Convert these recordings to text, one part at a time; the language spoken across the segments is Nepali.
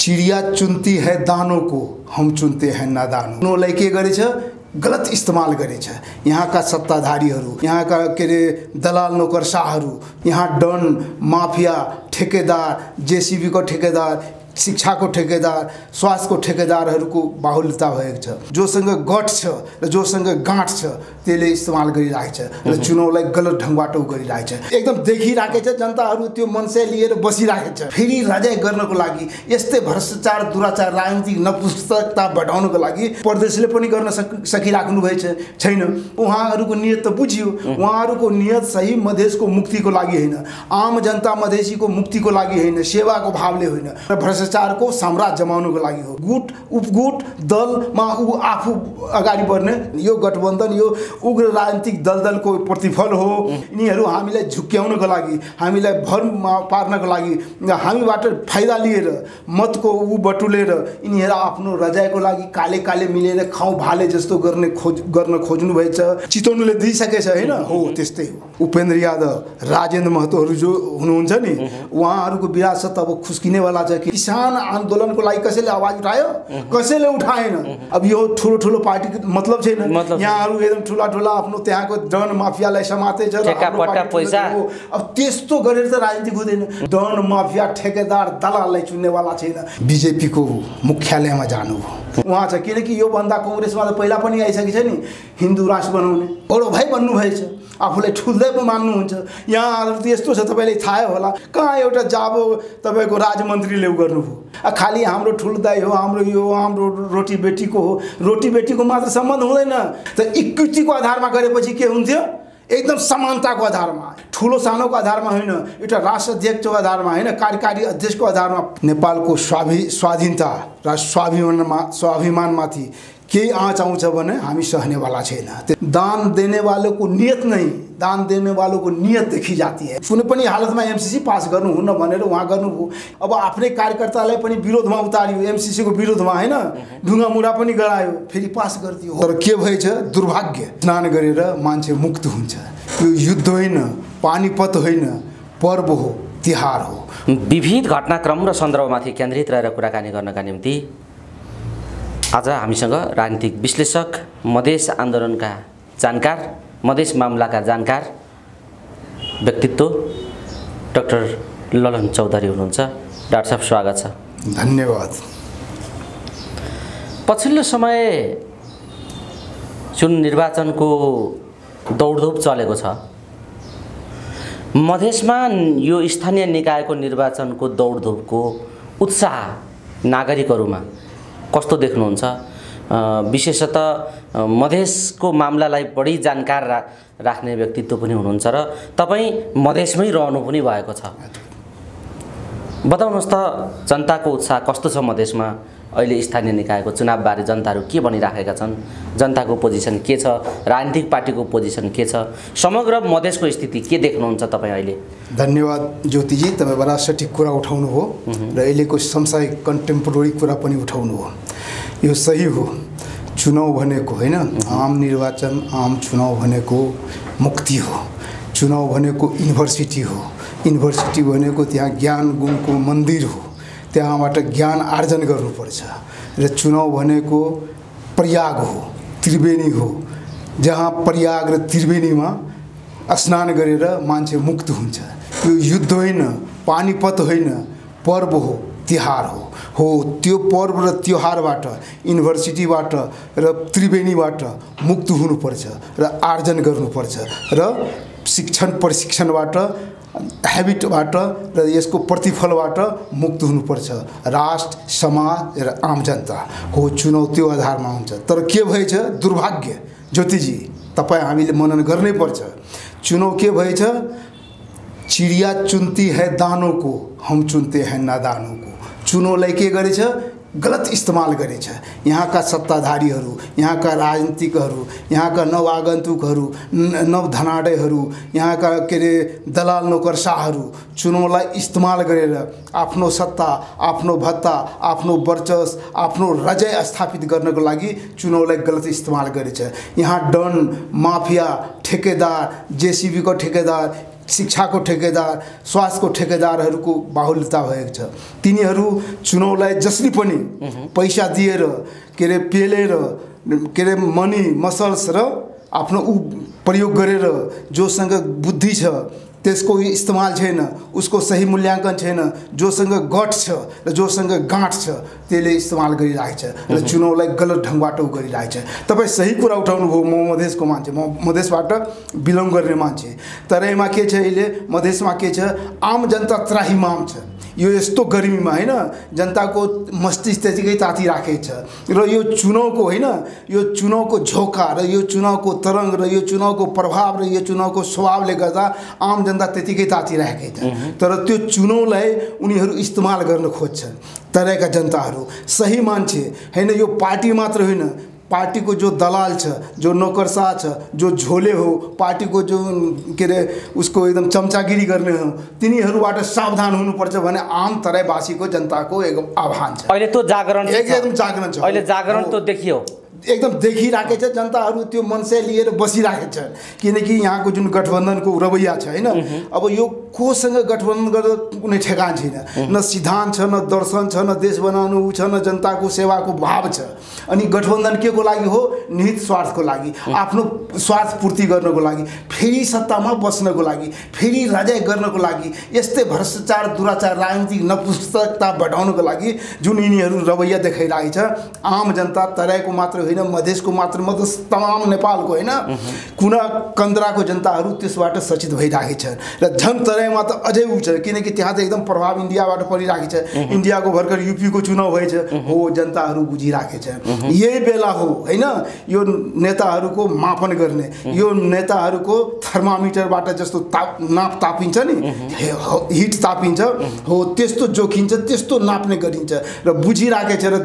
चिड़िया चुनती है दानों को, हम चुनते हैं नादानों। नो लैके गरे छ गलत इस्तेमाल करे छ। यहाँ का सत्ताधारीहरू, यहाँ का के रे दलाल नौकरशाहहरू, यहाँ डन माफिया ठेकेदार, जेसीबी को ठेकेदार, शिक्षा को ठेकेदार, स्वास्थ्य को ठेकेदारहरूको बाहुल्यता भएको छ। जोसँग गठ छ र जोसँग गाँठ छ त्यसले इस्तेमाल गरिरहेको छ र चुनावलाई गलत ढङ्गबाट गरिरहेको छ। एकदम देखिरहेको छ, जनताहरू त्यो मनसे लिएर बसिरहेको छ। फेरि राजाइ गर्नको लागि यस्तै भ्रष्टाचार दुराचार राजनीतिक नपुंसकता बढाउनको लागि प्रदेशले पनि गर्न सकिराख्नु भएछ छैन। उहाँहरूको नियत त बुझियो, उहाँहरूको नियत सही मधेसको मुक्तिको लागि होइन, आम जनता मधेसीको मुक्तिको लागि होइन, सेवाको भावले होइन र भ्रष्टाचारको साम्राज्य जमाउनुको लागि हो। गुट उपगुट दलमा ऊ आफू अगाडि बढ्ने यो गठबन्धन यो उग्र राजनीतिक दलको प्रतिफल हो। यिनीहरू हामीलाई झुक्क्याउनको लागि, हामीलाई भर पार्नको लागि, हामीबाट फाइदा लिएर मतको ऊ बटुलेर यिनीहरू आफ्नो रजाइको लागि काले काले मिलेर खाउँ भाले जस्तो गर्न खोज्नु भएछ। चितवनले दिइसकेछ होइन, हो त्यस्तै हो। उपेन्द्र यादव, राजेन्द्र महतोहरू जो हुनुहुन्छ नि, उहाँहरूको विरासत अब खुस्किनेवाला छ। कि किसान आन्दोलनको लागि कसैले आवाज उठायो, कसैले उठाएन। अब यो ठुलो ठुलो पार्टीको मतलब छैन। यहाँहरू एकदम ठुला ठुला आफ्नो त्यहाँको डन माफियालाई समाते छ। अब त्यस्तो गरेर त राजनीति हुँदैन। डन माफिया ठेकेदार दलाललाई चुन्नेवाला छैन। बिजेपीको मुख्यालयमा जानु उहाँ छ, किनकि यो भन्दा कांग्रेसमा त पहिला पनि आइसकेको छ नि, हिन्दू राष्ट्र बनाउने बडो भाइ भन्नुभएछ, आफूलाई ठुल्दै पो मान्नुहुन्छ। यहाँहरू त यस्तो छ, तपाईँले थाहा होला, कहाँ एउटा जाबो तपाईँको राजमन्त्रीले गर्नुभयो। खालि हाम्रो ठुलो दाइ हो, हाम्रो यो हाम्रो रोटी बेटीको हो, रोटी बेटीको मात्र सम्बन्ध हुँदैन त इक्विटीको आधारमा गरेपछि के हुन्थ्यो? एकदम समानताको आधारमा, ठुलो सानोको आधारमा होइन, एउटा राष्ट्र अध्यक्षको आधारमा होइन, कार्यकारी अध्यक्षको आधारमा। नेपालको स्वाधीनता र स्वाभिमानमाथि केही आँच आउँछ भने हामी सहनेवाला छैन। दान देने वालों को नियत नहीं, दान देने वालों को नियत देखी जाती है। कुनै पनि हालतमा एमसीसी पास गर्नुहुन्न भनेर उहाँ गर्नुभयो। अब आफ्नै कार्यकर्तालाई पनि विरोधमा उतारियो, एमसीसी को विरोधमा होइन, ढुङ्गामुढा पनि गरायो, फेरि पास गरिदियो। तर के भएछ? दुर्भाग्य। स्नान गरेर मान्छे मुक्त हुन्छ। यो युद्ध होइन, पानीपत होइन, पर्व हो, तिहार हो। विविध घटनाक्रम र सन्दर्भमाथि केन्द्रित रहेर कुराकानी गर्नका निम्ति आज हामीसँग राजनीतिक विश्लेषक, मधेस आन्दोलनका जानकार, मधेस मामलाका जानकार व्यक्तित्व डाक्टर ललन चौधरी हुनुहुन्छ। डाक्टर साहब स्वागत छ। धन्यवाद। पछिल्लो समय जुन निर्वाचनको दौडधुप चलेको छ, मधेसमा यो स्थानीय निकायको निर्वाचनको दौडधुपको उत्साह नागरिकहरूमा कस्तो देख्नुहुन्छ? विशेषतः मधेसको मामलालाई बढी जानकार राख्ने व्यक्तित्व पनि हुनुहुन्छ र तपाईँ मधेसमै रहनु पनि भएको छ। बताउनुहोस् त, जनताको उत्साह कस्तो छ मधेसमा? अहिले स्थानीय निकायको चुनावबारे जनताहरू के भनिराखेका छन्? जनताको पोजिसन के छ? राजनीतिक पार्टीको पोजिसन के छ? समग्र मधेसको स्थिति के देख्नुहुन्छ तपाईँ अहिले? धन्यवाद ज्योतिजी, तपाईँ बडा सठिक कुरा उठाउनु हो र अहिलेको समसामयिक कन्टेम्पोरेरी कुरा पनि उठाउनु हो। यो सही हो। चुनाव भनेको होइन, आम निर्वाचन, आम चुनाव भनेको मुक्ति हो। चुनाव भनेको युनिभर्सिटी हो। युनिभर्सिटी भनेको त्यहाँ ज्ञान गुणको मन्दिर हो, त्यहाँबाट ज्ञान आर्जन गर्नुपर्छ। र चुनाव भनेको प्रयाग हो, त्रिवेणी हो, जहाँ प्रयाग र त्रिवेणीमा स्नान गरेर मान्छे मुक्त हुन्छ। यो युद्ध होइन, पानीपत होइन, पर्व हो, तिहार हो। त्यो पर्व र त्योहारबाट, युनिभर्सिटीबाट र त्रिवेणीबाट मुक्त हुनुपर्छ र आर्जन गर्नुपर्छ र शिक्षण प्रशिक्षणबाट, ह्याबिटबाट र यसको प्रतिफलबाट मुक्त हुनुपर्छ राष्ट्र, समाज र आम जनता हो। चुनाव त्यो आधारमा हुन्छ। तर के भएछ? दुर्भाग्य ज्योतिजी, तपाईँ हामीले मनन गर्नै पर्छ। चुनाव के भएछ? चिड़िया चुनती है दानों को, हम चुनते हैं नादानों को। चुनावलाई के गरेछ? गलत इस्तेमाल गरेछ। यहाँ का सत्ताधारीहरू, यहाँ का राजनीतिकहरू, यहाँ का नव आगन्तुकहरू, नव धनाढ्यहरू, यहाँ का के रे दलाल नौकरशाहहरू चुनावलाई इस्तेमाल गरेर आफ्नो सत्ता, आफ्नो भत्ता, आफ्नो वर्चस, आफ्नो रजाइ स्थापित गर्नको लागि चुनावलाई गलत इस्तेमाल गरेछ। यहाँ डन माफिया ठेकेदार, जेसीबी को ठेकेदार, शिक्षाको ठेकेदार, स्वास्थ्यको ठेकेदारहरूको बाहुल्यता भएको छ। तिनीहरू चुनावलाई जसरी पनि पैसा दिएर के अरे पेलेर के अरे मनी मसल्स र आफ्नो प्रयोग गरेर जोसँग बुद्धि छ त्यसको इस्तेमाल छैन, उसको सही मूल्याङ्कन छैन, जोसँग गठ छ र जोसँग गाँठ छ त्यसले इस्तेमाल गरिरहेको छ र चुनावलाई गलत ढङ्गबाट गरिरहेको छ। तपाईँ सही कुरा उठाउनु भयो। म मधेसको मान्छे, म मधेसबाट बिलोङ गर्ने मान्छे। तराईमा के छ अहिले, मधेसमा के छ, आम जनता त्राहिमाम छ। यो यस्तो गर्मीमा होइन जनताको मस्तिष्क त्यतिकै तातिराखेको छ र यो चुनावको होइन, यो चुनावको झोका र यो चुनावको तरङ्ग र यो चुनावको प्रभाव र यो चुनावको स्वभावले गर्दा आम जनता त्यतिकै तातिराखेको छ। तर त्यो चुनावलाई उनीहरू इस्तेमाल गर्न खोज्छन्। तराईका जनताहरू सही मान्छे होइन, यो पार्टी मात्र होइन, पार्टीको जो दलाल छ, जो नौकरशाह छ, जो झोले हो, पार्टीको जो के अरे उसको एकदम चम्चागिरी गर्ने हो, तिनीहरूबाट सावधान हुनुपर्छ भन्ने आम तराईवासीको जनताको एक आह्वान छ। अहिले त्यो जागरण एकदम जागरण छ। अहिले जागरण त देखियो, एकदम देखिराखेको छ। जनताहरू त्यो मनसे लिएर बसिराखेको छ किनकि यहाँको जुन गठबन्धनको रवैया छ होइन, अब यो कोसँग गठबन्धन गर्दा कुनै ठेगान छैन, न सिद्धान्त छ, न दर्शन छ, न देश बनाउनु छ, न जनताको सेवाको भाव छ। अनि गठबन्धन के को लागि हो, निहित स्वार्थको लागि, आफ्नो स्वार्थ पूर्ति गर्नको लागि, फेरि सत्तामा बस्नको लागि, फेरि राजाइ गर्नको लागि, यस्तै भ्रष्टाचार दुराचार राजनीतिक नपुंसकता बढाउनको लागि जुन यिनीहरू रवैया देखाइरहेको छ। आम जनता तराईको मात्र होइन, मधेसको मात्र मधेस तमाम नेपालको होइन, कुना कन्द्राको जनताहरू त्यसबाट सचेत भइरहेको छ। र झन् तराईमा त अझै उ छ किनकि त्यहाँ त एकदम प्रभाव इन्डियाबाट परिरहेको छ। इन्डियाको भर्खर युपीको चुनाव भएछ हो, जनताहरू बुझिरहेको छ। यही बेला हो होइन यो नेताहरूको मापन गर्ने, यो नेताहरूको थर्मामिटरबाट जस्तो नाप तापिन्छ नि, हिट तापिन्छ हो, त्यस्तो जोखिन्छ, त्यस्तो नाप्ने गरिन्छ र बुझिराखेको छ र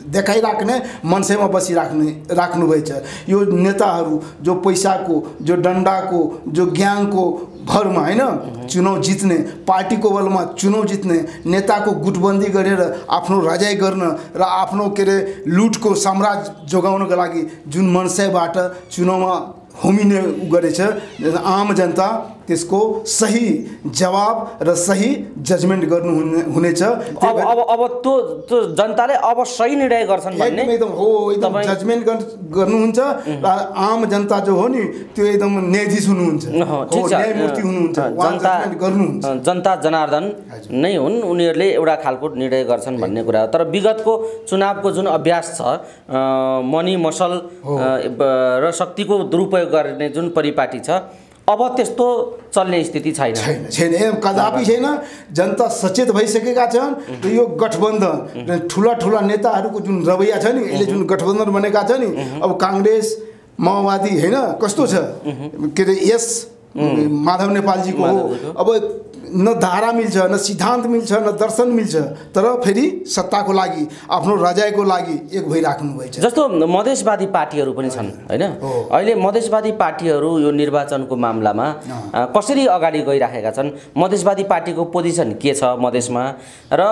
देखाइराख्ने मनसेमा राख्नुभएछ। यो नेताहरू जो पैसाको, जो डन्डाको, जो ग्याङको भरमा होइन चुनाव जित्ने, पार्टीको बलमा चुनाव जित्ने, नेताको गुटबन्दी गरेर आफ्नो राजाइ गर्न र आफ्नो के अरे लुटको साम्राज्य जोगाउनको लागि जुन मनसेबाट चुनावमा होमिने गरेछ, आम जनता त्यसको सही जवाब र सही जजमेन्ट गर्नु हुनेछ। अब त्यो जनताले अब सही निर्णय गर्छन् भन्ने एकदम हो, एकदम जजमेन्ट गर्नुहुन्छ र आम जनता जो हो नि त्यो एकदम न्यायाधीश हुनुहुन्छ, न्यायमूर्ति हुनुहुन्छ, जजमेन्ट गर्नुहुन्छ। जनता जनार्दन नै हुन्, उनीहरूले एउटा खालको निर्णय गर्छन् भन्ने कुरा हो। तर विगतको चुनावको जुन अभ्यास छ, मनी मसल र शक्तिको दुरुपयोग गर्ने जुन परिपाटी छ, अब त्यस्तो चल्ने स्थिति छैन, कदापि छैन। जनता सचेत भइसकेका छन् र यो गठबन्धन ठुला नेताहरूको जुन रवैया छ नि, यसले जुन गठबन्धन बनेका छ नि, अब काङ्ग्रेस माओवादी होइन कस्तो छ के अरे, यस माधव नेपालजीको हो, अब न धारा मिल्छ, न सिद्धान्त मिल्छ, न दर्शन मिल्छ, तर फेरि सत्ताको लागि, आफ्नो राजाइको लागि एक भइराख्नु भएछ। जस्तो मधेसवादी पार्टीहरू पनि छन् होइन, अहिले मधेसवादी पार्टीहरू यो निर्वाचनको मामलामा कसरी अगाडि गइराखेका छन्, मधेसवादी पार्टीको पोजिसन के छ मधेसमा र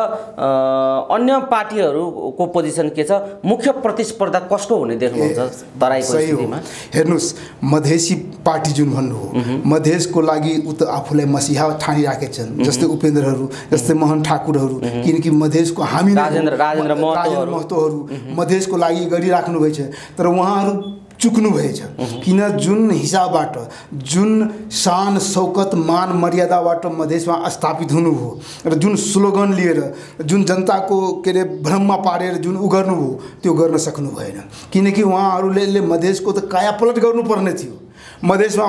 अन्य पार्टीहरूको पोजिसन के छ, मुख्य प्रतिस्पर्धा कसको हुने देख्नुहुन्छ तराईको स्थितिमा? हेर्नुहोस्, मधेसी पार्टी जुन भन्नु हो, मधेसको लागि उ त आफूलाई मसिहा ठानिराखेका छन्, जस्तै उपेन्द्रहरू, जस्तै मोहन ठाकुरहरू, किनकि मधेसको हामी राजेन्द्र महतोहरू मधेसको लागि गरिराख्नु भएछ। तर उहाँहरू चुक्नु भएछ किन, जुन हिसाबबाट, जुन शान शौकत मान मर्यादाबाट मधेसमा स्थापित हुनुभयो र जुन स्लोगन लिएर जुन जनताको के अरे भ्रममा पारेर जुन उ गर्नुभयो त्यो गर्न सक्नु भएन। किनकि उहाँहरूले मधेसको त कायापलट गर्नुपर्ने थियो। मधेसमा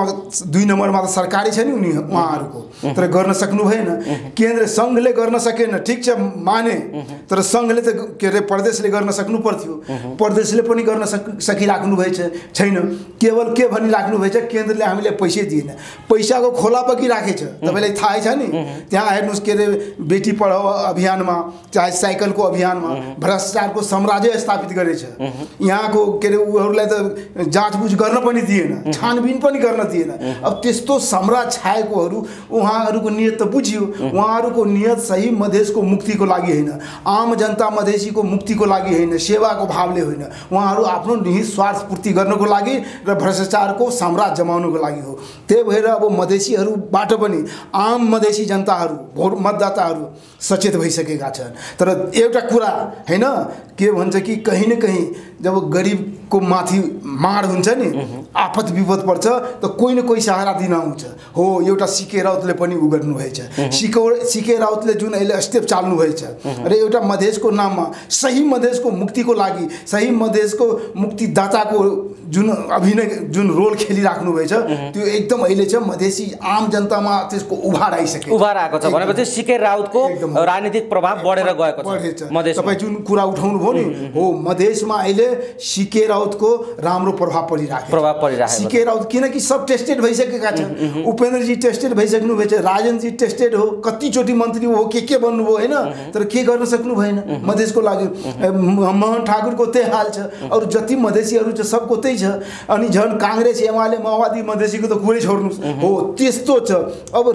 2 नम्बरमा त सरकारी छ नि उहाँहरूको, तर गर्न सक्नु भएन। केन्द्र सङ्घले गर्न सकेन, ठिक छ माने, तर सङ्घले त के अरे प्रदेशले गर्न सक्नु पर्थ्यो, प्रदेशले पनि गर्न सकिराख्नु भएछ छैन। केवल के भनिराख्नु भएछ, केन्द्रले हामीले पैसै दिएन, पैसाको खोला बगिराखेछ। तपाईँलाई थाहै छ नि, त्यहाँ हेर्नुहोस् के अरे बेटी पढाओ अभियानमा, चाहे साइकलको अभियानमा भ्रष्टाचारको साम्राज्य स्थापित गरेछ। यहाँको के अरे उहरूलाई त जाँचबुझ गर्न पनि दिएन, छानबिन पनि गर्न दिएन। अब त्यस्तो साम्राज्य छाएकोहरू, उहाँहरूको नियत त बुझियो, उहाँहरूको नियत सही मधेसको मुक्तिको लागि होइन, आम जनता मधेसीको मुक्तिको लागि होइन, सेवाको भावले होइन, उहाँहरू आफ्नो निहित स्वार्थ पूर्ति गर्नको लागि र भ्रष्टाचारको साम्राज्य जमाउनको लागि हो। त्यही भएर अब मधेसीहरूबाट पनि आम मधेसी जनताहरू भोट मतदाताहरू सचेत भइसकेका छन्। तर एउटा कुरा हैन के भन्छ कि कहीँ न कहीँ जब गरिबको माथि माड हुन्छ नि, आपत विपद पर्छ त कोही न कोही सहारा दिन आउँछ। हो एउटा सीके राउतले पनि उ गर्नुभएछ, सीके राउतले जुन अहिले स्टेप चाल्नु भएछ र एउटा मधेसको नाममा सही मधेसको मुक्तिको लागि, सही मधेसको मुक्तिदाताको जुन अभिनय जुन रोल खेलिराख्नु भएछ त्यो एकदम अहिले चाहिँ मधेसी आम जनतामा त्यसको उभार आइसक्यो, उभार आएको छ भनेपछि सीके राउतको राजनीतिक प्रभाव बढेर गएको छ मधेसमा। तपाईँ जुन कुरा उठाउनु भयो नि, हो मधेसमा अहिले सीके राउतको राम्रो प्रभाव परिरहेको। सीके राउत किनकि सब टेस्टेड भइसकेका छन्, उपेन्द्रजी टेस्टेड भइसक्नु भएछ, राजनजी टेस्टेड हो, कतिचोटि मन्त्री हो, के बन्नुभयो होइन, तर के गर्न सक्नु भएन मधेसको लागि। मोहन ठाकुरको त्यही हाल छ, अरू जति मधेसीहरू छ सबको त्यही छ। अनि झन् काङ्ग्रेस एमाले माओवादी मधेसीको त कुरै छोड्नुहोस्, हो त्यस्तो छ। अब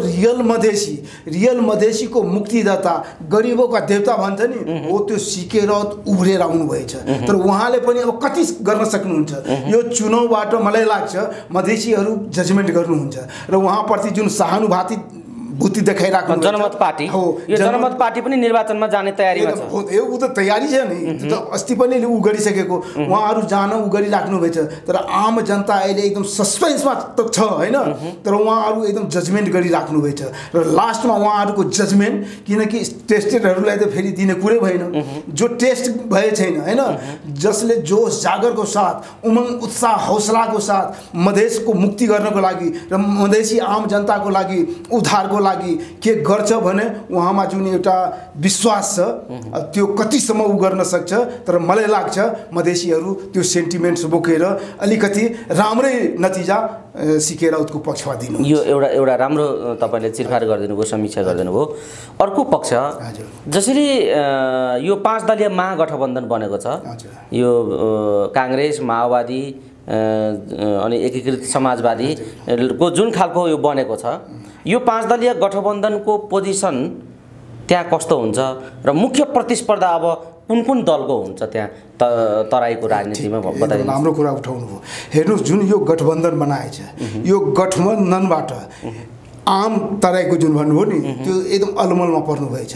रियल मधेसीको मुक्तिदाता, गरिबोका देवता भन्छ नि, हो त्यो सीके राउत उभरेर आउनुभएछ। तर उहाँले पनि अब कति गर्न सक्नुहुन्छ? यो चुनावबाट मलाई लाग्छ मधेसीहरू जजमेन्ट गर्नुहुन्छ र उहाँप्रति जुन सहानुभूति देखाइराख्नु जनमत पार्टी हो, यो जनमत पार्टी पनि निर्वाचनमा जाने तयारीमा छ। ऊ त तयारी छ नि, अस्ति पनि उ गरिसकेको, उहाँहरू जान उ गरिराख्नु भएछ। तर आम जनता अहिले एकदम सस्पेन्समा त छ होइन, तर उहाँहरू एकदम जजमेन्ट गरिराख्नु भएछ र लास्टमा उहाँहरूको जजमेन्ट, किनकि टेस्टेडहरूलाई त फेरि दिने कुरै भएन। जो टेस्ट भए छैन होइन, जसले जोस जागरको साथ, उमङ्ग उत्साह हौसलाको साथ मधेसको मुक्ति गर्नको लागि र मधेसी आम जनताको लागि उद्धारको लागि के गर्छ भने उहाँमा जुन एउटा विश्वास छ त्यो कतिसम्म उ गर्न सक्छ। तर मलाई लाग्छ मधेसीहरू त्यो सेन्टिमेन्ट्स बोकेर अलिकति राम्रै नतिजा सीके राउतको पक्षमा दिनु। यो एउटा राम्रो तपाईँले चिरफार गरिदिनु भयो, समीक्षा गरिदिनु भयो। अर्को पक्ष जसरी यो 5 दलीय महागठबन्धन बनेको छ, यो काङ्ग्रेस, माओवादी अनि एकीकृत समाजवादीको जुन खालको यो बनेको छ, यो 5 दलीय गठबन्धनको पोजिसन त्यहाँ कस्तो हुन्छ र मुख्य प्रतिस्पर्धा अब कुन दलको हुन्छ त्यहाँ तराईको राजनीतिमा बताइदिनु। राम्रो कुरा उठाउनु भयो। हेर्नुहोस् जुन यो गठबन्धन बनाएछ, यो गठबन्धनबाट आम तराईको जुन भन्नुभयो नि त्यो एकदम अलमलमा पर्नु भएछ।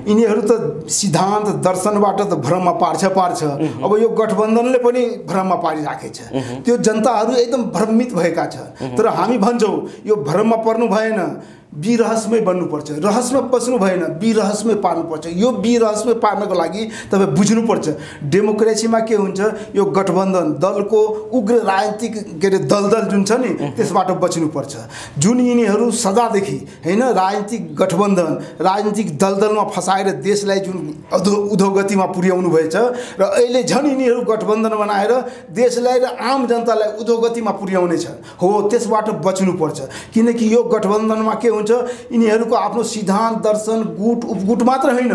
यिनीहरू त सिद्धान्त दर्शनबाट त भ्रममा पार्छ। अब यो गठबन्धनले पनि भ्रममा पारिराखेछ, त्यो जनताहरू एकदम भ्रमित भएका छ। तर हामी भन्छौँ यो भ्रममा पर्नु भएन, विरहस्मै बन्नुपर्छ, रहस्यमा पस्नु भएन, विरहस्मै पार्नुपर्छ। यो विरहस्मै पार्नको लागि तपाईँ बुझ्नुपर्छ डेमोक्रेसीमा के हुन्छ। यो गठबन्धन दलको उग्र राजनीतिक के अरे दलदल जुन छ नि त्यसबाट बच्नुपर्छ। जुन यिनीहरू सदादेखि होइन राजनीतिक गठबन्धन, राजनीतिक दलदलमा फसाएर देशलाई जुन उधोगतिमा पुर्याउनु भएछ र अहिले झन् यिनीहरू गठबन्धन बनाएर देशलाई र आम जनतालाई उधोगतिमा पुर्याउने छ। हो त्यसबाट बच्नुपर्छ, किनकि यो गठबन्धनमा के हुन्छ, यिनीहरूको आफ्नो सिद्धान्त दर्शन गुट उपगुट मात्र होइन,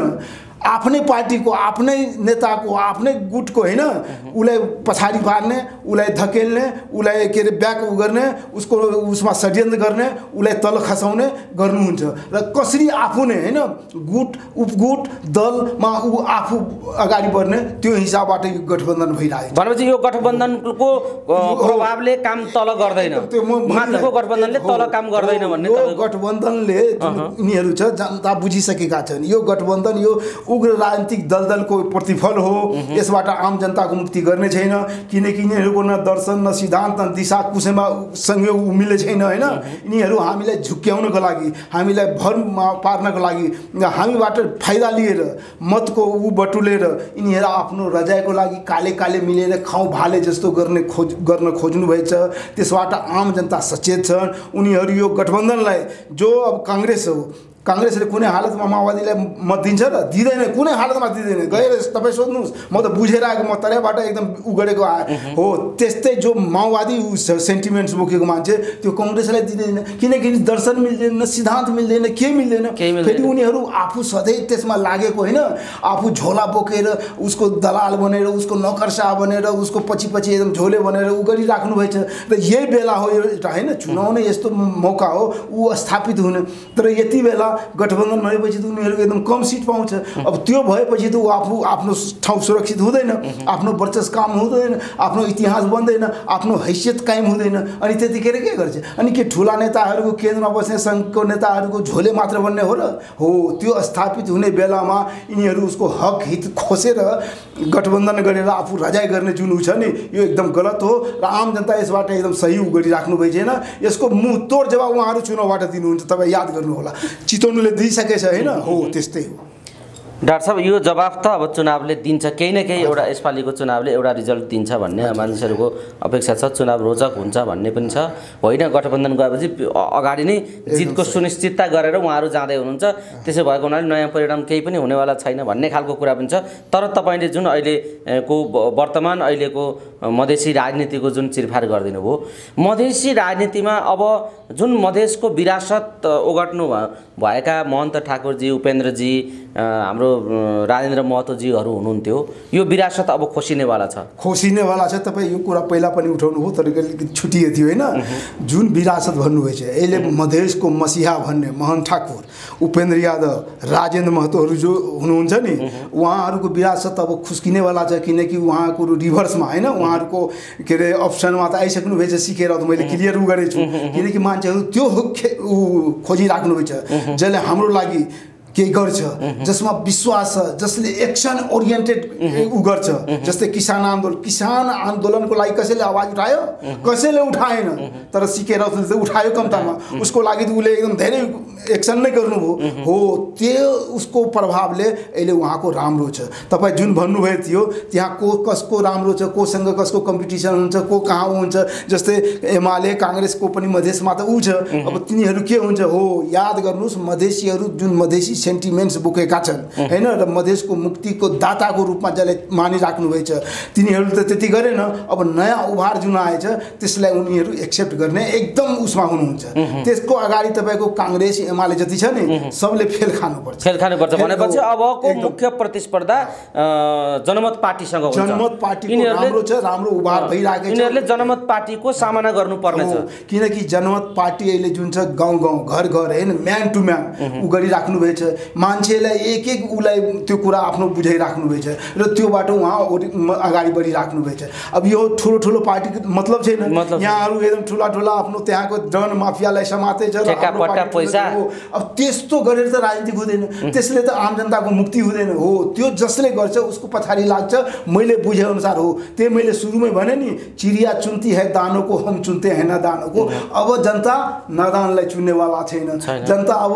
आफ्नै पार्टीको, आफ्नै नेताको, आफ्नै गुटको होइन, उसलाई पछाडि पार्ने, उसलाई धकेल्ने, उसलाई के अरे ब्याक गर्ने, उसको उसमा षड्यन्त्र गर्ने, उसलाई तल खसाउने गर्नुहुन्छ। र कसरी आफू नै होइन गुट उपगुट दलमा ऊ आफू अगाडि बढ्ने त्यो हिसाबबाट यो गठबन्धन भइरहेको छ। भनेपछि यो गठबन्धनको प्रभावले काम तल गर्दैन, माथिको गठबन्धनले तल काम गर्दैन भन्ने गठबन्धनले यिनीहरू छ जनता बुझिसकेका छन्। यो गठबन्धन यो उग्र राजनीतिक दलदलको प्रतिफल हो, यसबाट आम जनताको मुक्ति गर्ने छैन। किनकि यिनीहरूको न दर्शन न सिद्धान्त न दिशा कुसैमा संयोग उमिले छैन होइन। यिनीहरू हामीलाई झुक्क्याउनको लागि, हामीलाई भरमा पार्नको लागि, हामीबाट फाइदा लिएर मतको ऊ बटुलेर यिनीहरू आफ्नो रजाइको लागि काले काले मिलेर खाउँ भाले जस्तो गर्न खोज्नु भएछ। त्यसबाट आम जनता सचेत छन्। उनीहरू यो गठबन्धनलाई जो अब काङ्ग्रेस हो, काङ्ग्रेसले कुनै हालतमा माओवादीलाई मत दिन्छ र दिँदैन, कुनै हालतमा दिँदैन। गएर तपाईँ सोध्नुहोस्, म त बुझेर आएको, म तराईबाट एकदम उगडेको आएँ हो। त्यस्तै जो माओवादी सेन्टिमेन्ट्स बोकेको मान्छे त्यो कङ्ग्रेसलाई दिँदैन, किनकि दर्शन मिल्दैन, सिद्धान्त मिल्दैन, के मिल्दैन। फेरि उनीहरू आफू सधैँ त्यसमा लागेको होइन, आफू झोला बोकेर उसको दलाल बनेर, उसको नौकरशाह बनेर, उसको पछि एकदम झोले बनेर उ गरिराख्नु भएछ। र यही बेला हो एउटा होइन, चुनाव नै यस्तो मौका हो ऊ स्थापित हुने। तर यति बेला गठबन्धन भएपछि त उनीहरू एकदम कम सिट पाउँछ। अब त्यो भएपछि त ऊ आफ्नो ठाउँ सुरक्षित हुँदैन, आफ्नो वर्चस्व काम हुँदैन, आफ्नो इतिहास बन्दैन, आफ्नो हैसियत कायम हुँदैन। अनि त्यतिखेर के गर्छ? अनि के ठुला नेताहरूको केन्द्रमा बस्ने सङ्घको नेताहरूको झोले मात्र बन्ने हो र? हो, त्यो स्थापित हुने बेलामा यिनीहरू उसको हक हित खोसेर गठबन्धन गरेर आफू रजाइ गर्ने जुन उ छ नि, यो एकदम गलत हो र आम जनता यसबाट एकदम सही गरिराख्नु भएको छैन। यसको मुँह तोड जवाब उहाँहरू चुनावबाट दिनुहुन्छ, तपाईँ याद गर्नुहोला। चितवनले दिइसकेछ होइन? हो, त्यस्तै हो। डाक्टर साहब, यो जवाफ त अब चुनावले दिन्छ, केही न केही एउटा यसपालिको चुनावले एउटा रिजल्ट दिन्छ भन्ने मानिसहरूको अपेक्षा छ। चुनाव रोचक हुन्छ भन्ने पनि छ। होइन, गठबन्धन गएपछि अगाडि नै जितको सुनिश्चितता गरेर उहाँहरू जाँदै हुनुहुन्छ, त्यसो भएको हुनाले नयाँ परिणाम केही पनि हुनेवाला छैन भन्ने खालको कुरा पनि छ। तर तपाईँले जुन अहिलेको वर्तमान अहिलेको मधेसी राजनीतिको जुन चिरफार गरिदिनु भयो, मधेसी राजनीतिमा अब जुन मधेसको विरासत ओगट्नु भएका महन्त ठाकुरजी, उपेन्द्रजी, हाम्रो राजेन्द्र महतोजीहरू हुनुहुन्थ्यो, यो विरासत अब खोसिनेवाला छ। खोसिनेवाला छ। तपाईँ यो कुरा पहिला पनि उठाउनु हो, तर अलिकति छुटिए थियो होइन? जुन विरासत भन्नुभएछ, यसले मधेसको मसिहा भन्ने महन्त ठाकुर, उपेन्द्र यादव, राजेन्द्र महतोहरू जो हुनुहुन्छ नि, उहाँहरूको विरासत अब खुस्किनेवाला छ। किनकि उहाँको रिभर्समा होइन, उहाँहरूको के अरे अप्सनमा त आइसक्नु भएछ सिकेर, त मैले क्लियर गरेको छु। किनकि मान्छेहरू त्यो खोजिराख्नु भएछ जसले हाम्रो लागि केही गर्छ, जसमा विश्वास छ, जसले एक्सन ओरिएन्टेड उ गर्छ। जस्तै किसान आन्दोलनको लागि कसैले आवाज उठायो? कसैले उठाएन। तर सिकेर उठायो कम्तामा, उसको लागि त उसले एकदम धेरै एक्सन नै गर्नुभयो। हो, त्यो उसको प्रभावले अहिले उहाँको राम्रो छ। तपाईँ जुन भन्नुभएको थियो त्यहाँ कसको राम्रो छ, कोसँग कसको कम्पिटिसन हुन्छ, को कहाँ हुन्छ। जस्तै एमाले काङ्ग्रेसको पनि मधेसमा त ऊ छ। अब तिनीहरू के हुन्छ? हो, याद गर्नुहोस्, मधेसीहरू जुन मधेसी सेन्टिमेन्ट्स बोकेका छन् होइन, र मधेसको मुक्तिको दाताको रूपमा जसले मानिराख्नु भएछ, तिनीहरू त त्यति गरेन। अब नयाँ उभार जुन आएछ त्यसलाई उनीहरू एक्सेप्ट गर्ने एकदम उसमा हुनुहुन्छ। त्यसको अगाडि तपाईँको काङ्ग्रेस एमाले जति छ नि, सबले फेल खानुपर्छ। भनेपछि अबको मुख्य प्रतिस्पर्धा जनमत पार्टीसँग हुन्छ। जनमत पार्टीको राम्रो छ, राम्रो उभार भइरहेको छ। यिनीहरूले जनमत पार्टीको सामना गर्नुपर्नेछ। किनकि जनमत पार्टी अहिले जुन छ गाउँ गाउँ घर घर होइन, म्यान टु म्यान उ गरिराख्नु भएछ। मान्छेलाई एक उसलाई त्यो कुरा आफ्नो बुझाइराख्नु भएछ र त्यो बाटो उहाँ अगाडि बढिराख्नु भएछ। अब यो ठुलो ठुलो पार्टीको मतलब छैन। यहाँहरू एकदम ठुला ठुला आफ्नो त्यहाँको डन माफियालाई समाते छ, पैसा। अब त्यस्तो गरेर त राजनीति हुँदैन, त्यसले त आम जनताको मुक्ति हुँदैन। हो, त्यो जसले गर्छ उसको पछाडि लाग्छ। मैले बुझेअनुसार हो, त्यही मैले सुरुमै भने नि, चिडिया चुन्ती है दानों को, हम चुनते हैं नादानों को। अब जनता नादानलाई चुन्नेवाला छैन। जनता अब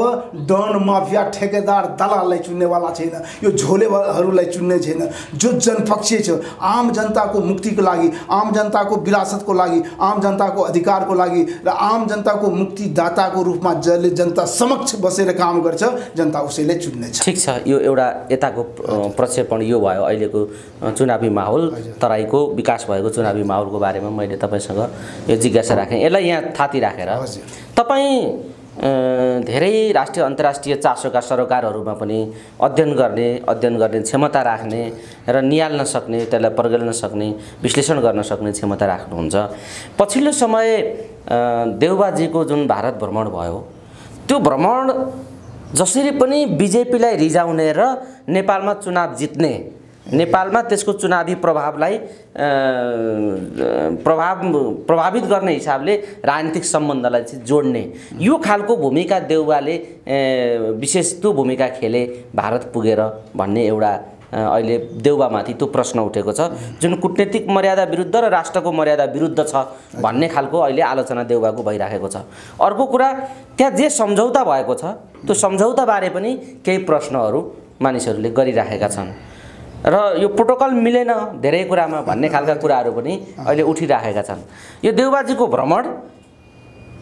डन माफिया ठेकेदार दलाललाई चुन्नेवाला छैन। यो झोलेहरूलाई चुन्ने छैन। जो जनपक्षीय छ, आम जनताको मुक्तिको लागि, आम जनताको विरासतको लागि, आम जनताको अधिकारको लागि र आम जनताको मुक्तिदाताको रूपमा जसले जनता समक्ष बसेर काम गर्छ, जनता उसैले चुन्नेछ। ठिक छ, यो एउटा यताको प्रक्षेपण यो भयो अहिलेको चुनावी माहौल, तराईको विकास भएको चुनावी माहौलको बारेमा मैले तपाईँसँग यो जिज्ञासा राखेँ। यसलाई यहाँ थाती राखेर तपाईँ धेरै राष्ट्रिय अन्तर्राष्ट्रिय चासोका सरोकारहरूमा पनि अध्ययन गर्ने क्षमता राख्ने र निहाल्न सक्ने, त्यसलाई पर्गेल्न सक्ने, विश्लेषण गर्न सक्ने क्षमता राख्नुहुन्छ। पछिल्लो समय देउबाजीको जुन भारत भ्रमण भयो, त्यो भ्रमण जसरी पनि बिजेपीलाई रिझाउने र नेपालमा चुनाव जित्ने, नेपालमा त्यसको चुनावी प्रभावलाई प्रभावित गर्ने हिसाबले राजनीतिक सम्बन्धलाई चाहिँ जोड्ने, यो खालको भूमिका देउबाले विशेष त्यो भूमिका खेले भारत पुगेर भन्ने एउटा अहिले देउबामाथि त्यो प्रश्न उठेको छ, जुन कूटनीतिक मर्यादा विरुद्ध र राष्ट्रको मर्यादा विरुद्ध छ भन्ने खालको अहिले आलोचना देउबाको भइराखेको छ। अर्को कुरा, त्यहाँ जे सम्झौता भएको छ त्यो सम्झौताबारे पनि केही प्रश्नहरू मानिसहरूले गरिराखेका छन् र यो प्रोटोकल मिलेन धेरै कुरामा भन्ने खालका कुराहरू पनि अहिले उठिराखेका छन्। यो देउबाजीको भ्रमण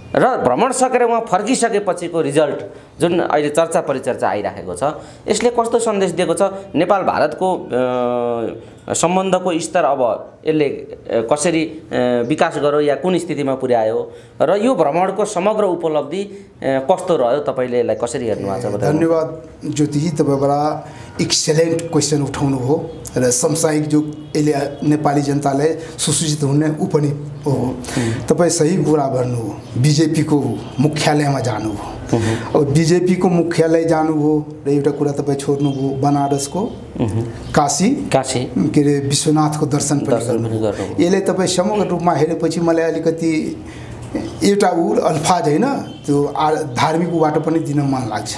र भ्रमण सकेर उहाँ फर्किसकेपछिको रिजल्ट जुन अहिले चर्चा परिचर्चा आइराखेको छ, यसले कस्तो सन्देश दिएको छ? नेपाल भारतको सम्बन्धको स्तर अब यसले कसरी विकास गर्यो या कुन स्थितिमा पुर्यायो र यो भ्रमणको समग्र उपलब्धि कस्तो रह्यो? तपाईँले यसलाई कसरी हेर्नु भएको छ? धन्यवाद ज्योति, तपाईँबाट एक्सेलेन्ट क्वेसन उठाउनु हो र समसामयिक जो यसले नेपाली जनतालाई सुसूचित हुने ऊ पनि हो। तपाईँ सही कुरा भन्नु हो। बिजेपीको मुख्यालयमा जानु हो, अब बीजेपी को मुख्यालय जानुभयो र एउटा कुरा तपाईँ छोड्नुभयो बनारसको काशी के अरे विश्वनाथको दर्शन पनि गर्नुभयो। यसले तपाईँ समग्र रूपमा हेरेपछि मलाई अलिकति एउटा अल्फाज होइन त्यो धार्मिक उबाट पनि दिन मन लाग्छ।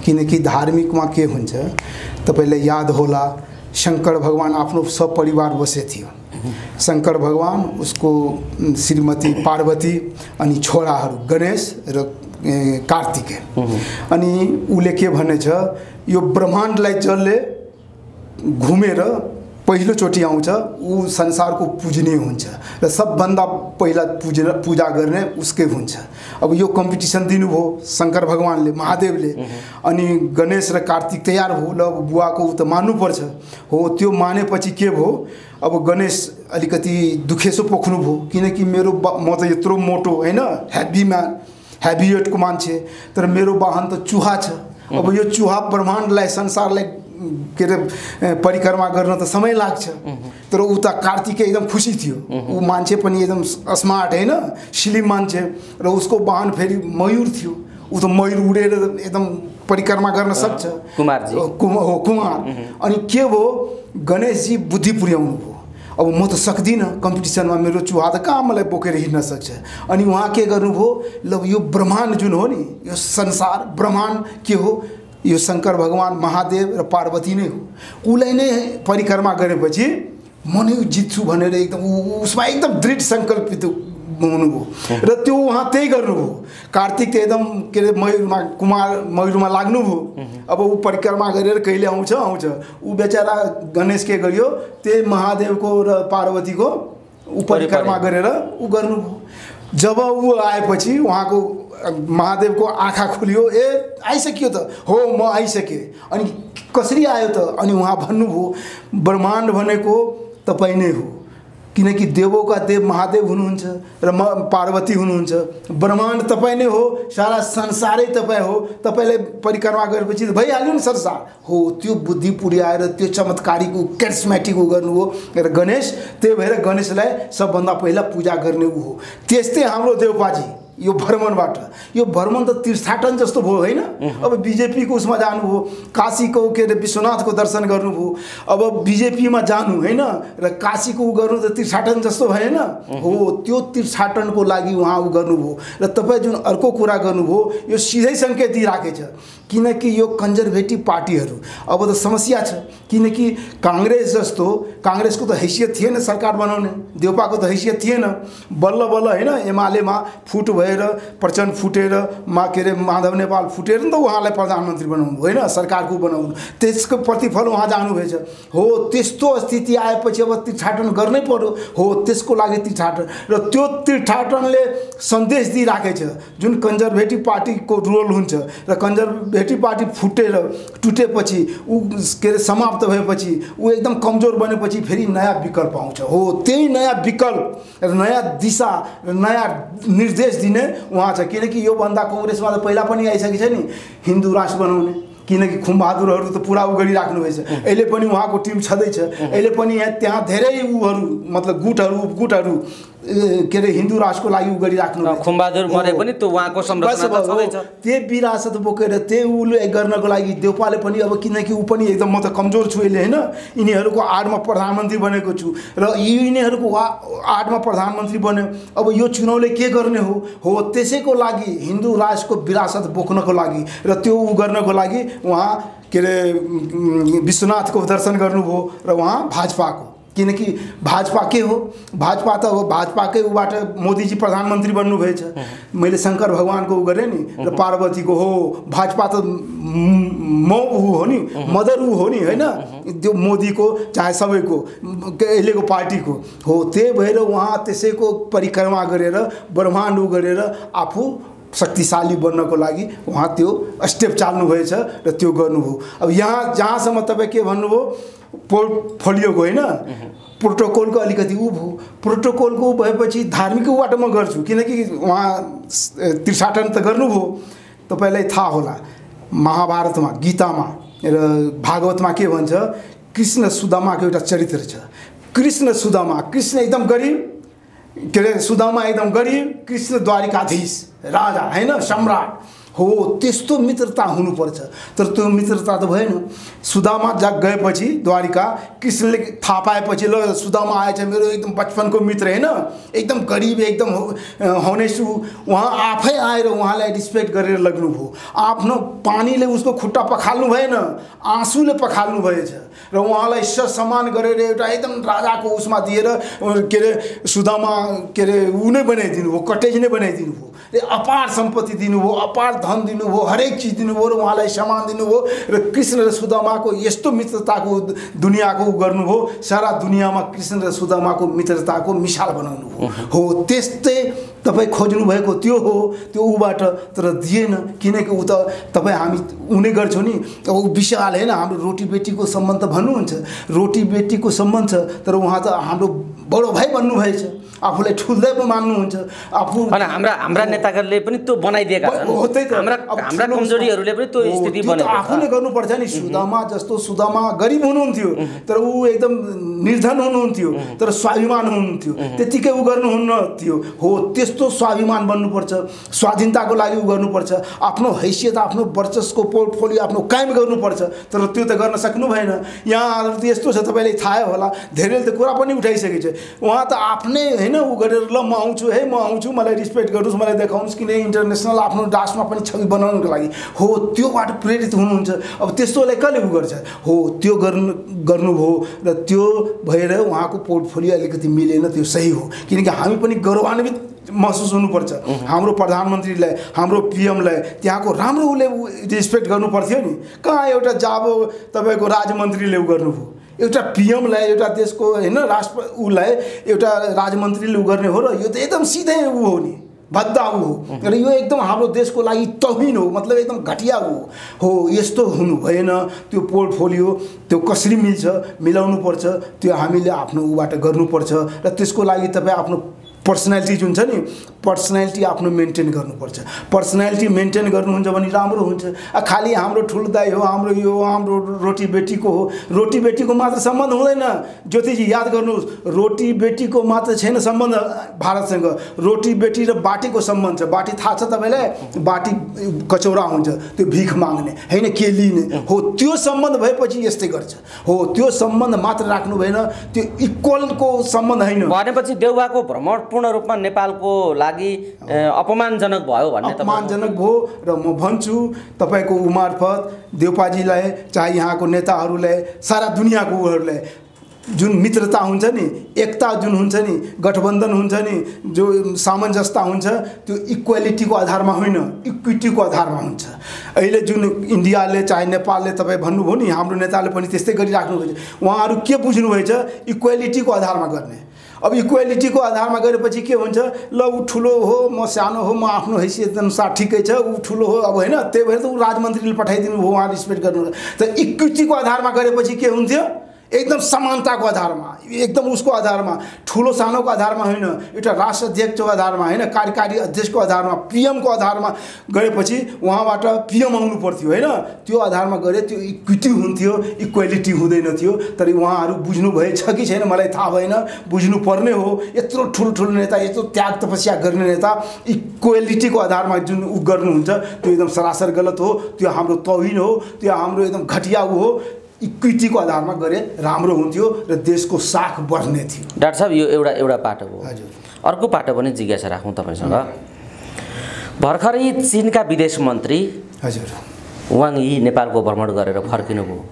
किनकि धार्मिकमा के हुन्छ तपाईलाई याद होला शंकर भगवान आफ्नो सपरिवार बसे थियो। शंकर भगवान उसको श्रीमती पार्वती अनि छोराहरू गणेश र कार्तिकेय अनि उले के भनेछ यो ब्रह्माण्डलाई जसले घुमेर पहिलो चोटि आउँछ ऊ संसारको पूजनीय हुन्छ र सबभन्दा पहिला पूजा गर्ने उसकै हुन्छ। अब यो कम्पिटिसन दिनुभयो शंकर भगवानले महादेवले अनि गणेश र कार्तिक तयार भयो ल बुवाको उ त मान्नुपर्छ हो। त्यो मानेपछि के भयो अब गणेश अलिकति दुखेसो पोख्नु भयो किनकि मेरो म त यत्रो मोटो हैन हेभीवेटको मान्छे तर मेरो वाहन त चुहा छ। अब यो चुहा ब्रह्माण्डलाई संसारलाई के अरे परिक्रमा गर्न त समय लाग्छ तर उ त कार्तिक एकदम खुसी थियो। उ मान्छे पनि एकदम स्मार्ट हैन स्लिम मान्छे र उसको वाहन फेरि मयूर थियो। उ त मयूर उडेर एकदम परिक्रमा गर्न सक्छ कुमारजी कुमार। अनि के भयो गणेशजी बुद्धि पुर्याउनु भयो अब म त सक्दिनँ कम्पिटिसनमा मेरो चुहा त कहाँ मलाई बोकेर हिँड्न सक्छ। अनि उहाँ के गर्नुभयो ल यो ब्रह्माण्ड जुन हो नि यो संसार ब्रह्माण्ड के हो यो शंकर भगवान महादेव र पार्वती नै हो। उलाई नै परिक्रमा गरेपछि म नै जित्छु भनेर एकदम उसमा एकदम दृढ संकल्पित हुनुभयो र त्यो उहाँ त्यही गर्नुभयो। कार्तिक त एकदम के अरे मयूरमा लाग्नुभयो। अब ऊ परिक्रमा गरेर कहिले आउँछ ऊ बेचारा गणेश के गर्यो त्यही महादेवको र पार्वतीको ऊ परिक्रमा गरेर ऊ गर्नुभयो। जब ऊ आएपछि उहाँको महादेवको आँखा खुल्यो ए आइसक्यो त हो म आइसकेँ। अनि कसरी आयो त अनि उहाँ भन्नुभयो ब्रह्माण्ड भनेको तपाईँ नै हो किनकि देवों का देव महादेव हुनुहुन्छ र पार्वती हुनुहुन्छ। ब्रह्माण्ड तपाईँ नै हो सारा संसारै तपाईँ हो। तपाईले परिक्रमा गरेपछि भइहाल्यो नि संसार हो। त्यो बुद्धि पुर्याएर त्यो चमत्कारिक क्यारिस्मेटिक गर्नुभयो र गणेश त्यही भएर गणेशलाई सबभन्दा पहिला पूजा गर्ने ऊ हो। त्यस्तै हाम्रो देवपाजी यो भ्रमणबाट यो भ्रमण त तीर्थाटन जस्तो भयो हैन। अब बीजेपी को उसमा जानुभयो काशीको के अरे विश्वनाथको दर्शन गर्नुभयो। अब बीजेपीमा जानु हैन र काशीको उ गर्नु त तीर्थाटन जस्तो भएन हो। त्यो तीर्थाटनको लागि उहाँ उ गर्नुभयो र तपाईँ जुन अर्को कुरा गर्नुभयो यो सिधै सङ्केत दिइराखेछ किनकि यो कन्जर्भेटिभ पार्टीहरू अब त समस्या छ किनकि कांग्रेस जस्तो कांग्रेसको त हैसियत थिएन सरकार बनाउने देउपाको त हैसियत थिएन। बल्ल बल्ल हैन एमालेमा फुट भएर प्रचण्ड फुटेर के अरे माधव नेपाल फुटेर नि त उहाँलाई प्रधानमन्त्री बनाउनु होइन सरकारको बनाउनु त्यसको प्रतिफल उहाँ जानुभएछ हो। त्यस्तो स्थिति आएपछि अब तीर्थाटन गर्नै पर्यो हो। त्यसको लागि तीर्थाटन र त्यो तीर्थाटनले सन्देश दिइराखेछ जुन कन्जर्भेटिभ पार्टीको रोल हुन्छ र कन्जर्भेटिभ पार्टी फुटेर टुटेपछि ऊ के अरे समाप्त भएपछि ऊ एकदम कमजोर बनेपछि फेरि नयाँ विकल्प आउँछ हो। त्यही नयाँ विकल्प र नयाँ दिशा र नयाँ निर्देश दिने उहाँ छ किनकि यो भन्दा कांग्रेसमा त पहिला पनि आइसकेको छ नि हिन्दू राष्ट्र बनाउने किनकि खुम्बहादुरहरू त पुरा उ गरिराख्नु भएछ। अहिले पनि उहाँको टिम छँदैछ। अहिले पनि त्यहाँ धेरै उहरू मतलब गुटहरू के अरे हिन्दू राष्ट्रको लागि उ गरिराख्नु खुम्बहादुर मरे पनि त उहाँको संरचना त छँदैछ। त्यो विरासत बोकेर त्यो उले गर्नको लागि देउपाले पनि अब किनकि उ पनि एकदम म त कमजोर छु अहिले हैन यिनीहरूको आडमा प्रधानमन्त्री बनेको छु र यिनीहरूको आडमा प्रधानमन्त्री बन्यो। अब यो चुनावले के गर्ने हो त्यसैको लागि हिन्दू राष्ट्रको विरासत बोक्नको लागि र त्यो उ गर्नको लागि उहाँ के अरे विश्वनाथको दर्शन गर्नुभयो र उहाँ भाजपाको किनकि भाजपा के हो भाजपा त हो भाजपाकै उबाट मोदीजी प्रधानमन्त्री बन्नुभएछ। मैले शंकर भगवानको उ गरेँ नि र पार्वतीको हो भाजपा त म उ हो नि मदर उ हो नि हैन त्यो मोदीको चाहे सबैको अहिलेको पार्टीको हो। त्यही भएर उहाँ त्यसैको परिक्रमा गरेर ब्रह्माण्ड उ गरेर आफू शक्तिशाली बन्नको लागि उहाँ त्यो स्टेप चाल्नु भएछ र त्यो गर्नुभयो। अब यहाँ जहाँसम्म तपाईँ के भन्नुभयो पोर्टफोलियोको होइन प्रोटोकलको अलिकति उ भयो। प्रोटोकलको भएपछि धार्मिक उबाट म गर्छु किनकि उहाँ तीर्थाटन त गर्नुभयो। तपाईँलाई थाहा होला महाभारतमा गीतामा र भागवतमा के भन्छ कृष्ण सुदामाको एउटा चरित्र छ। कृष्ण सुदामा कृष्ण एकदम गरिब के अरे सुदामा एकदम गरिब कृष्ण द्वारिकाधीश राजा हैन सम्राट हो त्यस्तो मित्रता हुनुपर्छ। तर त्यो मित्रता त भएन। सुदामा गएपछि द्वारिका कृष्णले थाहा पाएपछि ल सुदामा आएछ मेरो एकदम बचपनको मित्र होइन, एकदम गरिब एकदम हनेस, उहाँ आफै आएर उहाँलाई रिस्पेक्ट गरेर लग्नुभयो। आफ्नो पानीले उसको खुट्टा पखाल्नु भएन, आँसुले पखाल्नु भएछ र उहाँलाई सम्मान गरेर एउटा एकदम राजाको उसमा दिएर के अरे सुदामा के अरे ऊ नै बनाइदिनु भयो, कटेज नै बनाइदिनु भयो। अपार सम्पत्ति दिनुभयो, अपार धन दिनुभयो, हरेक चिज दिनुभयो र उहाँलाई सम्मान दिनुभयो र कृष्ण र सुदामाको यस्तो मित्रताको दुनियाँको गर्नुभयो। सारा दुनियाँमा कृष्ण र सुदामाको मित्रताको मिसाल बनाउनु हो। त्यस्तै तपाईँ खोज्नु भएको त्यो हो, त्यो ऊबाट तर दिएन। किनकि ऊ त तपाईँ हामी उनी गर्छौँ नि, अब ऊ विशाल होइन। हाम्रो रोटी बेटीको सम्बन्ध भन्नुहुन्छ, रोटी बेटीको सम्बन्ध छ, तर उहाँ त हाम्रो बडो भाइ भन्नुभएछ, आफूलाई ठुल्दै मान्नुहुन्छ। आफू हाम्रा नेताहरूले पनि त्यो बनाइदिएका छन्, हाम्रा कमजोरीहरूले पनि त्यो स्थिति बनेको आफूले गर्नुपर्छ नि। सुदामा जस्तो, सुदामा गरिब हुनुहुन्थ्यो तर ऊ एकदम निर्धन हुनुहुन्थ्यो, तर स्वाभिमान हुनुहुन्थ्यो, त्यतिकै ऊ गर्नुहुन्न थियो। हो त्यस्तो स्वाभिमान बन्नुपर्छ, स्वाधीनताको लागि ऊ गर्नुपर्छ, आफ्नो हैसियत आफ्नो वर्चस्वको पोर्टफोलियो आफ्नो कायम गर्नुपर्छ। तर त्यो त गर्न सक्नु भएन। यहाँ त यस्तो छ, तपाईँलाई थाहा होला, धेरैले त कुरा पनि उठाइसकेको छ। उहाँ त आफ्नै होइन ऊ गरेर ल म आउँछु है, म आउँछु, मलाई रिस्पेक्ट गर्नुहोस्, मलाई देखाउनुहोस्, किन इन्टरनेसनल आफ्नो राष्ट्रमा पनि छवि बनाउनुको लागि हो त्योबाट प्रेरित हुनुहुन्छ। अब त्यस्तोलाई कसले ऊ गर्छ? हो त्यो गर्नुभयो र त्यो भएर उहाँको पोर्टफोलियो अलिकति मिलेन, त्यो सही हो। किनकि हामी पनि गौरवान्वित महसुस हुनुपर्छ। हाम्रो प्रधानमन्त्रीलाई, हाम्रो पिएमलाई त्यहाँको राम्रो उसले रिस्पेक्ट गर्नु पर्थ्यो नि। कहाँ एउटा जाबो तपाईँको राजमन्त्रीले ऊ गर्नुभयो, एउटा पिएमलाई, एउटा देशको होइन राष्ट्र उसलाई एउटा राजमन्त्रीले ऊ गर्ने हो र यो त एकदम सिधै ऊ हो नि, भद्दा ऊ हो। र यो एकदम हाम्रो देशको लागि तौहिन हो, मतलब एकदम घटिया हो। यस्तो हुनु भएन। त्यो पोर्टफोलियो त्यो कसरी मिल्छ, मिलाउनु पर्छ, त्यो हामीले आफ्नो ऊबाट गर्नुपर्छ। र त्यसको लागि तपाईँ आफ्नो पर्सनालिटी जुन छ नि, पर्सनालिटी आफ्नो मेन्टेन गर्नुपर्छ। पर्सनालिटी मेन्टेन गर्नुहुन्छ भने राम्रो हुन्छ। खालि हाम्रो ठुलो दाइ हो, हाम्रो यो हाम्रो रोटी बेटीको हो, रोटी बेटीको मात्र सम्बन्ध हुँदैन। ज्योतिजी याद गर्नुहोस्, रोटी बेटीको मात्र छैन सम्बन्ध भारतसँग, रोटी बेटी र बाटीको सम्बन्ध छ। बाटी थाहा छ तपाईँलाई? बाटी कचौरा हुन्छ, त्यो भिख माग्ने होइन, के लिने हो। त्यो सम्बन्ध भएपछि यस्तै गर्छ। हो त्यो सम्बन्ध मात्र राख्नु भएन, त्यो इक्वलको सम्बन्ध होइन। भनेपछि देउबाको भ्रमण पूर्ण रूपमा नेपालको लागि अपमानजनक भयो भन्ने अपमानजनक भयो। र म भन्छु तपाईँको उमार्फत देउपाजीलाई, चाहे यहाँको नेताहरूलाई, सारा दुनियाँको उहरूलाई जुन मित्रता हुन्छ नि, एकता जुन हुन्छ नि, गठबन्धन हुन्छ नि, जो सामञ्जस्यता हुन्छ, त्यो इक्वालिटीको आधारमा होइन, इक्विटीको आधारमा हुन्छ। अहिले जुन इन्डियाले चाहे नेपालले तपाईँ भन्नुभयो नि, हाम्रो नेताले पनि त्यस्तै गरिराख्नुभएछ। उहाँहरू के बुझ्नुभएछ? इक्वालिटीको आधारमा गर्ने। अब इक्वालिटीको आधारमा गरेपछि के हुन्छ? ल ऊ ठुलो हो, म सानो हो, म आफ्नो हैसियत अनुसार ठिकै छ, ऊ ठुलो हो, अब होइन, त्यही भएर त ऊ राजमन्त्रीले पठाइदिनु भयो उहाँ रिस्पेक्ट गर्नु। त इक्विटीको आधारमा गरेपछि के हुन्थ्यो? एकदम समानताको आधारमा, एकदम उसको आधारमा, ठुलो सानोको आधारमा होइन, एउटा राष्ट्र अध्यक्षको आधारमा होइन, कार्यकारी अध्यक्षको आधारमा, पिएमको आधारमा गएपछि उहाँबाट पिएम आउनु पर्थ्यो होइन। त्यो आधारमा गरे त्यो इक्विटी हुन्थ्यो, इक्वालिटी हुँदैन थियो। तर उहाँहरू बुझ्नु भएछ कि छैन मलाई थाहा भएन, बुझ्नु पर्ने हो। यत्रो ठुलो नेता, यत्रो त्याग तपस्या गर्ने नेता इक्वालिटीको आधारमा जुन ऊ गर्नुहुन्छ त्यो एकदम सरासर गलत हो। त्यो हाम्रो तौहिन हो, त्यो हाम्रो एकदम घटिया ऊ हो। इक्विटीको आधारमा गरे राम्रो हुन्थ्यो र देशको साख बढ्ने थियो। डाक्टर साहब, यो एउटा पाटो हो। हजुर, अर्को पाटो पनि जिज्ञासा राखौँ तपाईँसँग। भर्खरै चीनका विदेश मन्त्री हजुर वाङ यी नेपालको भ्रमण गरेर फर्किनुभयो।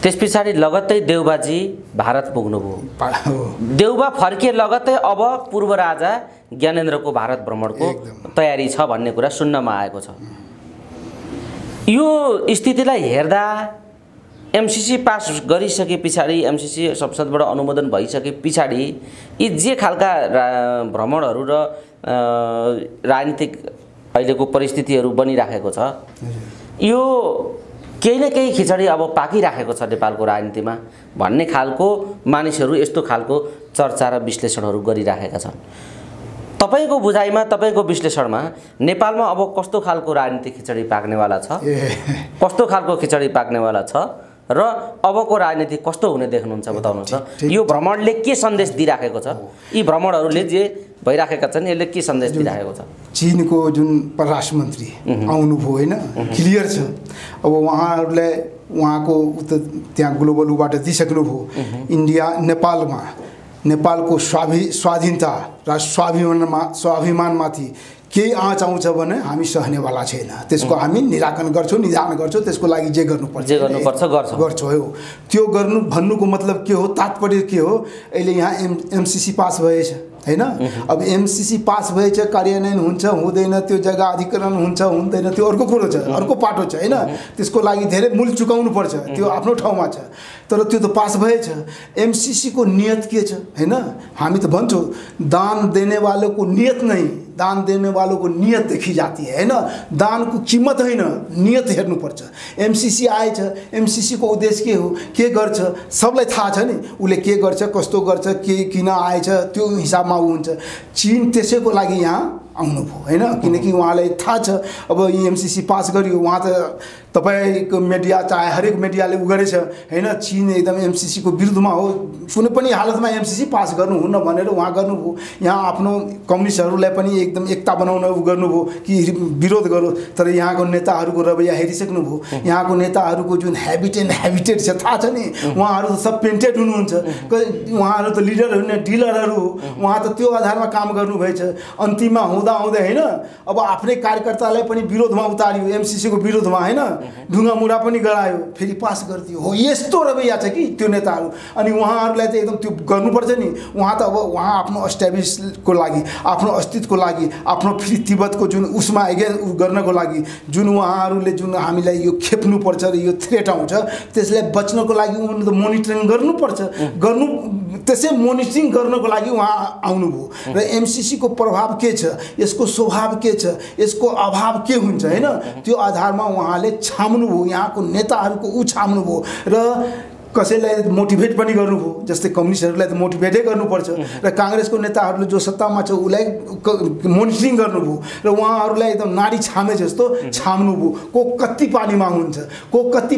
त्यस पछाडि लगत्तै देउबाजी भारत पुग्नुभयो। देउबा फर्किए लगत्तै अब पूर्व राजा ज्ञानेन्द्रको भारत भ्रमणको तयारी छ भन्ने कुरा सुन्नमा आएको छ। यो स्थितिलाई हेर्दा एमसीसी पास गरिसके पछाडि, एमसीसी संसदबाट अनुमोदन भइसके पछाडि यी जे खालका भ्रमणहरू र राजनीतिक अहिलेको परिस्थितिहरू बनिराखेको छ, यो केही न केही खिचडी अब पाकिराखेको छ नेपालको राजनीतिमा भन्ने खालको मानिसहरू यस्तो खालको चर्चा र विश्लेषणहरू गरिराखेका छन्। तपाईको बुझाइमा, तपाईको विश्लेषणमा नेपालमा अब कस्तो खालको राजनीतिक खिचडी पाक्नेवाला छ, कस्तो खालको खिचडी पाक्नेवाला छ र अबको राजनीति कस्तो हुने देख्नुहुन्छ बताउनुहोस् त। यो भ्रमणले के सन्देश दिइराखेको छ? यी भ्रमणहरूले जे भइराखेका छन्, यसले के सन्देश दिइराखेको छ? चीनको जुन परराष्ट्र मन्त्री आउनुभयो होइन, क्लियर छ। अब उहाँहरूलाई उहाँको त्यहाँ ग्लोबल उबाट दिइसक्नुभयो। इन्डिया नेपालको स्वाधीनता र स्वाभिमानमाथि केही आँच आउँछ भने हामी सहनेवाला छैन। त्यसको हामी निराकरण गर्छौँ, निदान गर्छौँ। त्यसको लागि जे गर्नुपर्छ गर्छौँ हो। त्यो गर्नु भन्नुको मतलब के हो, तात्पर्य के हो? अहिले यहाँ एमसीसी पास भएछ हैन। अब एमसीसी पास भएछ, कार्यान्वयन हुन्छ हुँदैन, त्यो जग्गा अधिग्रहण हुन्छ हुँदैन, त्यो अर्को कुरो छ, अर्को पाटो छ हैन। त्यसको लागि धेरै मूल्य चुकाउनु पर्छ, त्यो आफ्नो ठाउँमा छ। तर त्यो त पास भएछ। एमसीसी को नियत के छ हैन? हामी त भन्छौँ दान देने वालों को नियत नहीं, दान देने वालों को नियत देखी जाती है हैन। दान को कीमत हैन, नियत हेर्नुपर्छ। एमसीसी आएछ, एमसीसी को उद्देश्य के हो, के गर्छ सबलाई थाहा छ नि। उसले के गर्छ, कस्तो गर्छ, के किन आएछ, त्यो हिसाबमा उ हुन्छ। चीन त्यसैको लागि यहाँ आउनुभयो हैन, किनकि उहाँलाई थाहा छ अब एमसीसी पास गरियो। उहाँ त तपाईको मिडिया चाहे हरेक मिडियाले उ गरेछ हैन। चीन एकदम एमसीसी को विरुद्धमा हो, कुनै पनि हालतमा एमसीसी पास गर्नुहुन्न भनेर उहाँ गर्नुभयो। यहाँ आफ्नो कम्युनिस्टहरूलाई पनि एकदम एकता बनाउन उ गर्नुभयो कि विरोध गरो। तर यहाँको नेताहरूको रवैया हेरिसक्नुभयो। यहाँको नेताहरूको जुन हेबिटेट छ थाहा छ नि। उहाँहरू त सब पेन्टेड हुनुहुन्छ, उहाँहरू त लिडर हुने डिलरहरू हो। उहाँ त त्यो आधारमा काम गर्नुभएछ। अन्तिममा हुँदै हैन अब आफ्नै कार्यकर्तालाई पनि विरोधमा उतारियो, एमसीसी को विरोधमा हैन, ढुङ्गा मुढा पनि गरायो, फेरि पास गरिदियो। हो यस्तो रवैया छ कि त्यो नेताहरू। अनि उहाँहरूलाई त एकदम त्यो गर्नुपर्छ नि। उहाँ त अब उहाँ आफ्नो एस्टाब्लिसको लागि, आफ्नो अस्तित्वको लागि, आफ्नो फेरि तिब्बतको जुन उसमा गर्नको लागि जुन उहाँहरूले जुन हामीलाई यो खेप्नुपर्छ र यो थ्रेट आउँछ, त्यसलाई बच्नको लागि उनीहरूले त मोनिटरिङ गर्नुपर्छ। त्यसै मोनिटरिङ गर्नको लागि उहाँ आउनुभयो। र एमसीसी को प्रभाव के छ, यसको स्वभाव के छ, यसको अभाव के हुन्छ हैन, त्यो आधारमा उहाँले छाम्नुभयो। यहाँको नेताहरूको उ छाम्नुभयो र कसैलाई मोटिभेट पनि गर्नुभयो। जस्तै कम्युनिस्टहरूलाई त मोटिभेटै गर्नुपर्छ र काङ्ग्रेसको नेताहरूले जो सत्तामा छ उसलाई मोनिटरिङ गर्नुभयो र उहाँहरूलाई एकदम नाडी छामे जस्तो छाम्नुभयो। को कति पानीमा हुन्छ, को कति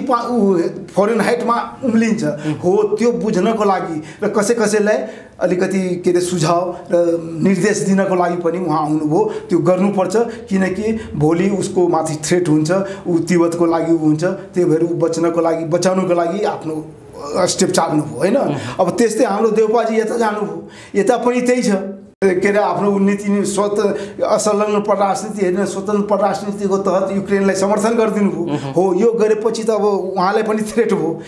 फरेनहाइटमा उम्लिन्छ हो, त्यो बुझ्नको लागि र कसैलाई अलिकति के अरे सुझाव र निर्देश दिनको लागि पनि उहाँ आउनुभयो। त्यो गर्नुपर्छ, किनकि भोलि उसको माथि थ्रेट हुन्छ, ऊ तिब्बतको लागि ऊ हुन्छ। त्यही भएर ऊ बचाउनको लागि आफ्नो स्टेप चाल्नुभयो हैन। अब त्यस्तै हाम्रो देउपाजी यता जानुभयो, यता पनि त्यही छ के अरे आफ्नो नीति असंलग्न परराष्ट्र नीति हैन, स्वतन्त्र परराष्ट्र नीतिको तहत युक्रेनलाई समर्थन गरिदिनु भयो। हो यो गरेपछि त अब उहाँलाई पनि थ्रेट भयो।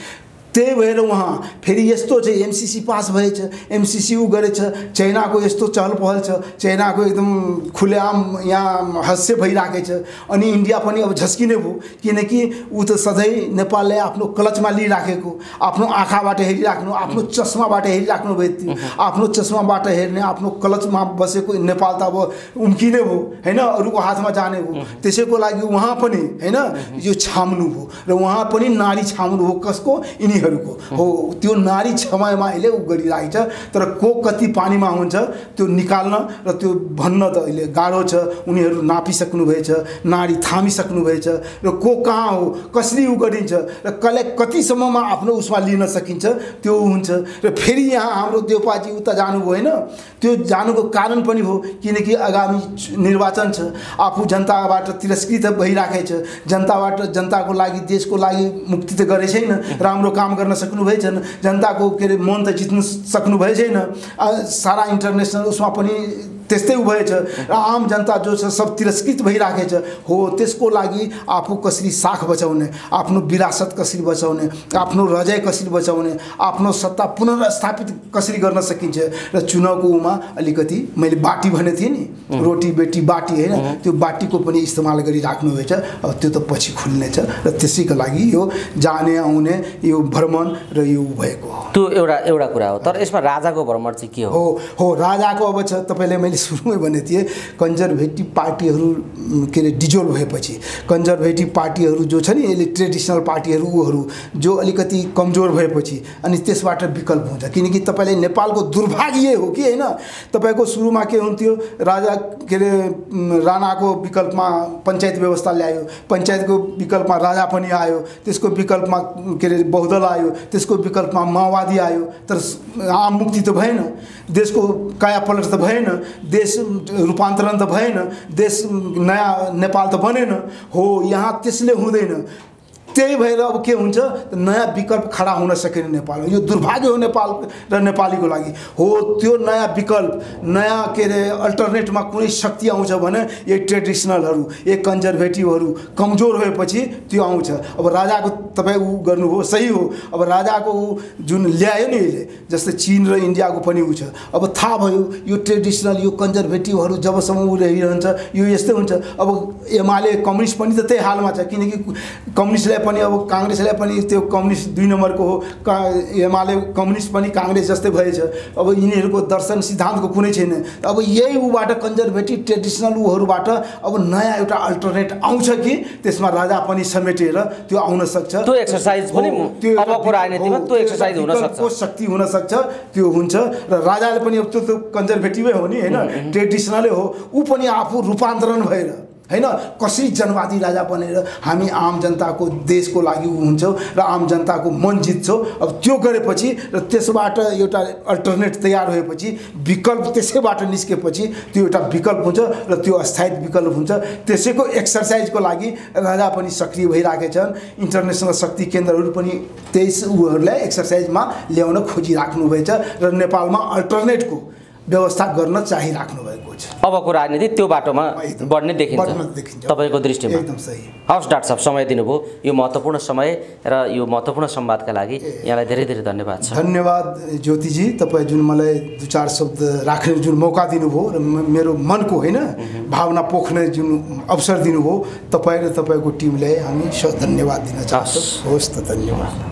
त्यही भएर उहाँ फेरि यस्तो छ, एमसीसी पास भएछ, एमसीसी उ गरेछ, चाइनाको यस्तो चहल पहल छ, चाइनाको एकदम खुलेआम यहाँ हास्य भइराखेको छ। अनि इन्डिया पनि अब झस्किने भयो, किनकि ऊ त सधैँ नेपाललाई आफ्नो क्लचमा लिइराखेको, आफ्नो आँखाबाट हेरिराख्नु, आफ्नो चस्माबाट हेरिराख्नु भयो। त्यो आफ्नो चस्माबाट हेर्ने, आफ्नो क्लचमा बसेको नेपाल त अब उम्किने भयो हैन, अरूको हातमा जाने भयो। त्यसैको लागि उहाँ पनि हैन यो छाम्नु भयो र उहाँ पनि नाडी छाम्नु भयो। कसको? यिनीहरूको हो। त्यो नारी क्षमयमा अहिले उ गरिरहेछ। तर को कति पानीमा हुन्छ त्यो निकाल्न र त्यो भन्न त अहिले गाह्रो छ। उनीहरू नापिसक्नु भएछ, नाडी थामिसक्नु भएछ र को कहाँ हो, कसरी उ गरिन्छ र कसलाई कतिसम्ममा आफ्नो उसमा लिन सकिन्छ त्यो हुन्छ। र फेरि यहाँ हाम्रो देउपाजी उता जानुभयो हैन, त्यो जानुको कारण पनि हो किनकि आगामी निर्वाचन छ। आफू जनताबाट तिरस्कृत भइराखेको छ। जनताको लागि, देशको लागि मुक्ति त गरे छैन, राम्रो काम गर्न सक्नु भए छैन, जनताको के अरे मन त जित्न सक्नु भए छैन। सारा इन्टरनेसनल उसमा पनि त्यस्तै भएछ र आम जनता जो छ सब तिरस्कृत भइराखेको छ। हो त्यसको लागि आफू कसरी साख बचाउने, आफ्नो विरासत कसरी बचाउने, आफ्नो रजाइ कसरी बचाउने, आफ्नो सत्ता पुनर्स्थापित कसरी गर्न सकिन्छ। र चुनावको उमा अलिकति मैले बाटी भने थिएँ नि, रोटी बेटी बाटी हैन, त्यो बाटीको पनि इस्तेमाल गरिराख्नु भएछ। अब त्यो त पछि खुल्नेछ र त्यसैको लागि यो जाने आउने यो भ्रमण र यो भएको हो। त्यो एउटा कुरा हो। तर यसमा राजाको भ्रमण चाहिँ के हो? हो राजाको अब छ। तपाईँले मैले सुरुमै भने थिएँ कन्जर्भेटिभ पार्टीहरू के अरे डिजोल्भ भएपछि, कन्जर्भेटिभ पार्टीहरू जो छ नि यसले ट्रेडिसनल पार्टीहरू उहरू जो अलिकति कमजोर भएपछि अनि त्यसबाट विकल्प हुन्छ। किनकि तपाईँले नेपालको दुर्भाग्य हो कि होइन, तपाईँको सुरुमा के हुन्थ्यो, राजा के अरे राणाको विकल्पमा पञ्चायत व्यवस्था ल्यायो, पञ्चायतको विकल्पमा राजा पनि आयो, त्यसको विकल्पमा के अरे बहुदल आयो, त्यसको विकल्पमा माओवादी आयो। तर आम मुक्ति त भएन, देशको कायापलट त भएन। देश रूपान्तरण त भएन, देश नयाँ नेपाल त बनेन हो। यहाँ त्यसले हुँदैन। त्यही भएर अब के हुन्छ, नयाँ विकल्प खडा हुन सकेन नेपालमा। यो दुर्भाग्य हो नेपाल र नेपालीको लागि हो। त्यो नयाँ विकल्प, नयाँ के अरे अल्टरनेटमा कुनै शक्ति आउँछ भने यो ट्रेडिसनलहरू, यो कन्जर्भेटिभहरू कमजोर भएपछि त्यो आउँछ। अब राजाको तपाईँ ऊ गर्नुभयो, सही हो। अब राजाको जुन ल्यायो नि यसले, जस्तै चीन र इन्डियाको पनि ऊ छ। अब थाहा भयो यो ट्रेडिसनल, यो कन्जर्भेटिभहरू जबसम्म ऊ रहिरहन्छ यो यस्तै हुन्छ। अब एमाले कम्युनिस्ट पनि त त्यही हालमा छ, किनकि कम्युनिस्टलाई पनि अब काङ्ग्रेसलाई पनि त्यो कम्युनिस्ट 2 नम्बरको हो, एमाले कम्युनिस्ट पनि काङ्ग्रेस जस्तै भएछ। अब यिनीहरूको दर्शन सिद्धान्तको कुनै छैन। अब यही उबाट कन्जर्भेटिभ ट्रेडिसनल उहरूबाट अब नयाँ एउटा अल्टरनेट आउँछ कि त्यसमा राजा पनि समेटेर त्यो आउन सक्छ। त्यो एक्सरसाइज पनि अबको राजनीतिमा त्यो एक्सरसाइज हुन सक्छ, त्यो शक्ति हुन सक्छ, त्यो हुन्छ। र राजाले पनि अब त्यो कन्जर्भेटिभै हो नि हैन, ट्रेडिसनलै हो। ऊ पनि आफू रूपान्तरण भएर हैन कसरी जनवादी राजा बनेर हामी आम जनताको देशको लागि हुन्छौँ र आम जनताको मन जित्छौँ। अब त्यो गरेपछि र त्यसबाट एउटा अल्टरनेट तयार भएपछि, विकल्प त्यसैबाट निस्केपछि त्यो एउटा विकल्प हुन्छ र त्यो अस्थायी विकल्प हुन्छ। त्यसैको एक्सरसाइजको लागि राजा पनि सक्रिय भइराखेका छन्। इन्टरनेसनल शक्ति केन्द्रहरू पनि त्यही उहरूलाई एक्सरसाइजमा ल्याउन खोजिराख्नुभएछ र नेपालमा अल्टरनेटको व्यवस्था गर्न चाहिराख्नु भएको छ। अबको राजनीति त्यो बाटोमा बढ्ने देखिन्छ तपाईँको दृष्टिमा? एकदम सही। हवस् डाक्टर साहब, समय दिनुभयो यो महत्त्वपूर्ण समय र यो महत्त्वपूर्ण संवादका लागि यहाँलाई धेरै धेरै धन्यवाद छ। धन्यवाद ज्योतिजी, तपाईँ जुन मलाई 2-4 शब्द राख्ने जुन मौका दिनुभयो र मेरो मनको हैन भावना पोख्ने जुन अवसर दिनुभयो, तपाईँ र तपाईँको टिमलाई हामी धन्यवाद दिन चाहन्छौँ। होस् त, धन्यवाद।